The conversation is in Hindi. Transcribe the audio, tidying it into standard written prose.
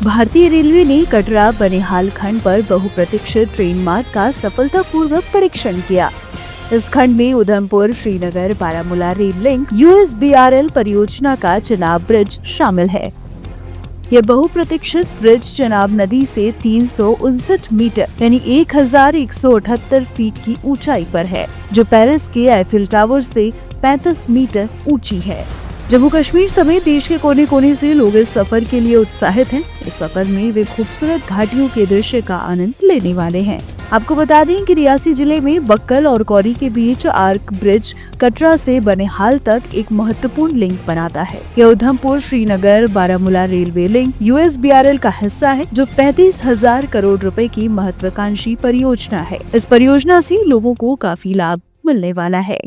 भारतीय रेलवे ने कटरा बनिहाल खंड पर बहुप्रतीक्षित ट्रेन मार्ग का सफलतापूर्वक परीक्षण किया। इस खंड में Udhampur Srinagar Baramulla rail link USBRL परियोजना का चेनाब ब्रिज शामिल है। यह बहुप्रतीक्षित ब्रिज चेनाब नदी से 359 मीटर यानी 1178 फीट की ऊंचाई पर है, जो पेरिस के एफिल टावर से 35 मीटर ऊंची है। जम्मू कश्मीर समेत देश के कोने कोने से लोग इस सफर के लिए उत्साहित हैं। इस सफर में वे खूबसूरत घाटियों के दृश्य का आनंद लेने वाले हैं। आपको बता दें कि रियासी जिले में बक्कल और कौरी के बीच आर्क ब्रिज कटरा से बनिहाल तक एक महत्वपूर्ण लिंक बनाता है। यह Udhampur Srinagar Baramulla railway link USBRL का हिस्सा है, जो 35,000 करोड़ रुपए की महत्वाकांक्षी परियोजना है। इस परियोजना से लोगों को काफी लाभ मिलने वाला है।